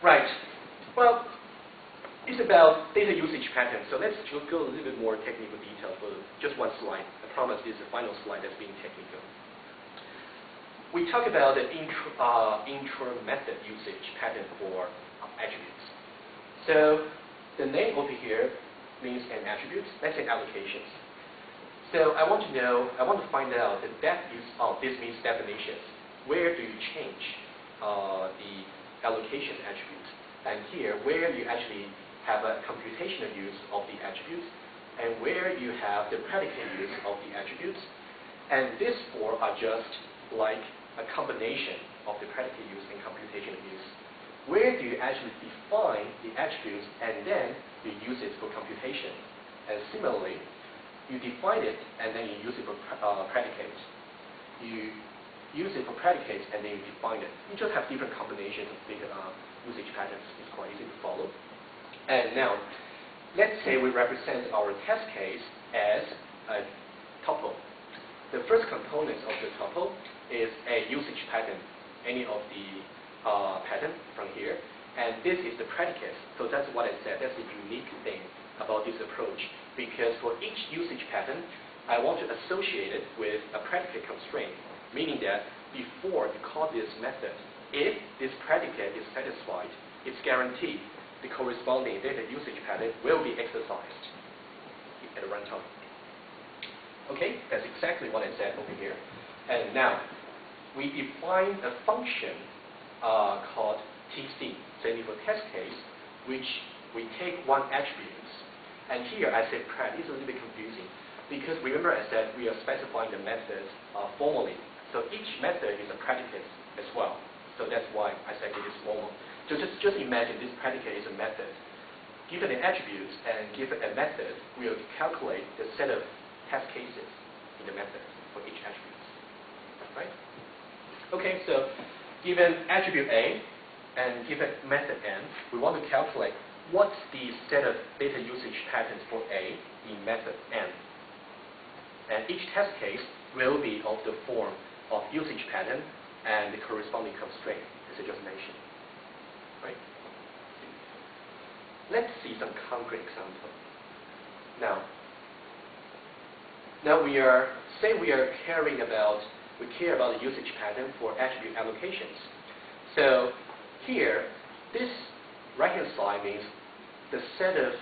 Right. Well, it's about data usage patterns. So let's go a little bit more technical detail for just one slide. I promise this is the final slide that's being technical. We talk about the intra method usage pattern for attributes. So the name over here means an attribute. Let's say allocations. So I want to find out the depth use of this means definitions. Where do you change the allocation attribute? And here, where you actually have a computational use of the attributes, and where you have the predicate use of the attributes. And these four are just like a combination of the predicate use and computational use. Where do you actually define the attributes and then you use it for computation? And similarly, you define it and then you use it for predicates. You use it for predicates and then you define it. You just have different combinations of data usage patterns. It's quite easy to follow. And now, let's say we represent our test case as a tuple. The first component of the tuple is a usage pattern, any of the pattern from here. And this is the predicate. So that's what I said. That's the unique thing about this approach. Because for each usage pattern, I want to associate it with a predicate constraint, meaning that before you call this method, if this predicate is satisfied, it's guaranteed the corresponding data usage pattern will be exercised at runtime. Okay, that's exactly what I said over here. And now, we define a function called TC, standing for test case, which we take one attribute. And here I said pred. It's a little bit confusing because remember I said we are specifying the methods formally. So each method is a predicate as well. So that's why I said it is formal. So just imagine this predicate is a method. Given an attribute and given a method, we'll calculate the set of test cases in the method for each attribute. Right? Okay, so given attribute A and given method N, we want to calculate what's the set of data usage patterns for A in method N. And each test case will be of the form of usage pattern and the corresponding constraint, as I just mentioned. Right? Let's see some concrete example. Now we care about the usage pattern for attribute allocations. So here, this right-hand side means the set of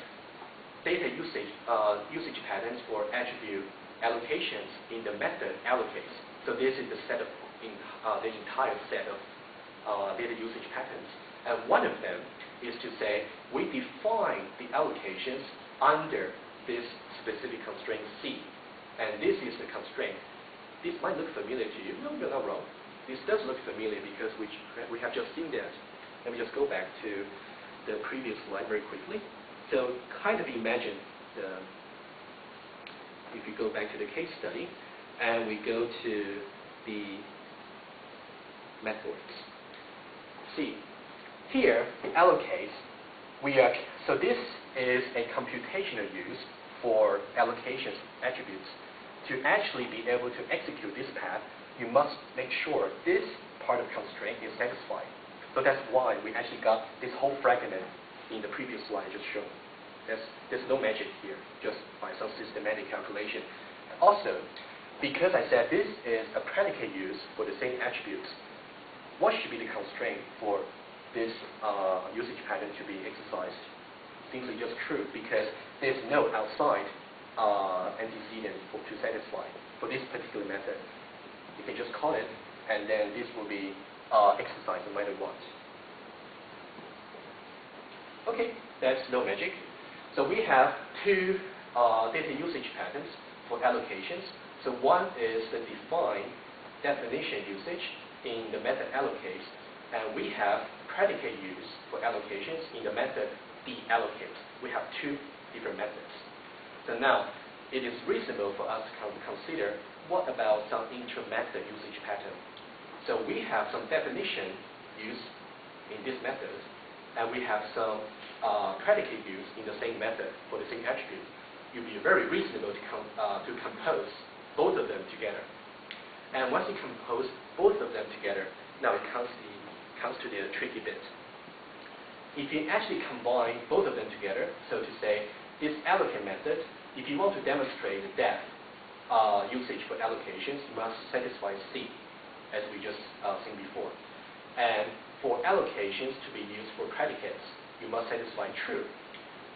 data usage patterns for attribute allocations in the method allocates. So this is the set of the entire set of data usage patterns. And one of them is to say we define the allocations under this specific constraint C. And this is the constraint. This might look familiar to you. No, you're not wrong. This does look familiar because we have just seen that. Let me just go back to the previous slide very quickly. So kind of imagine if you go back to the case study and we go to the methods. See, here the allocate, so this is a computational use for allocations attributes. To actually be able to execute this path, you must make sure this part of constraint is satisfied. So that's why we actually got this whole fragment in the previous slide I just shown. There's no magic here, just by some systematic calculation. Also, because I said this is a predicate use for the same attributes, what should be the constraint for this usage pattern to be exercised? Simply just true, because there's no outside antecedent to satisfy for this particular method. You can just call it, and then this will be exercised no matter what. Okay, that's no magic. So we have two data usage patterns for allocations. So one is the defined definition usage in the method allocates, and we have predicate use for allocations in the method deallocate. We have two different methods. So now, it is reasonable for us to consider what about some intra-method usage pattern. So we have some definition use in this method, and we have some predicate use in the same method for the same attribute. It would be very reasonable to compose both of them together. And once you compose both of them together, now it comes to the tricky bit. if you actually combine both of them together, so to say, this allocate method, if you want to demonstrate the depth usage for allocations, you must satisfy C, as we just seen before. And for allocations to be used for predicates, you must satisfy true.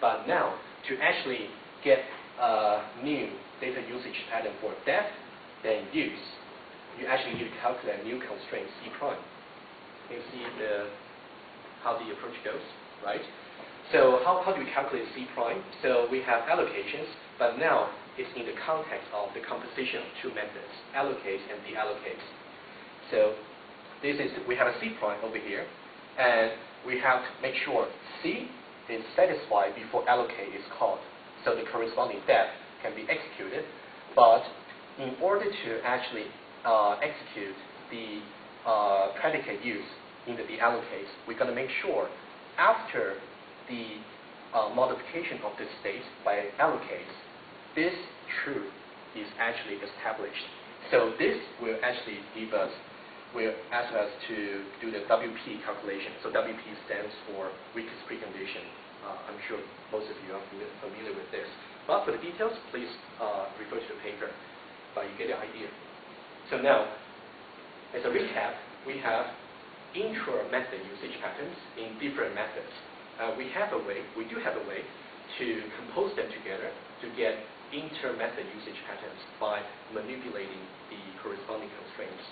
But now, to actually get a new data usage pattern for depth, then use, you actually need to calculate a new constraint C prime. Can you see how the approach goes, right? So how do we calculate C prime? So we have allocations, but now it's in the context of the composition of two methods, allocates and deallocates. So we have a C prime over here, and we have to make sure C is satisfied before allocate is called. So the corresponding depth can be executed, but in order to actually execute the predicate use in the deallocates, we're going to make sure after the modification of the state by allocates, this true is actually established. So this will actually will ask us to do the WP calculation. So WP stands for weakest precondition. I'm sure most of you are familiar with this. But for the details, please refer to the paper. But you get the idea. So now, as a recap, we have intra-method usage patterns in different methods. We do have a way to compose them together to get inter-method usage patterns by manipulating the corresponding constraints.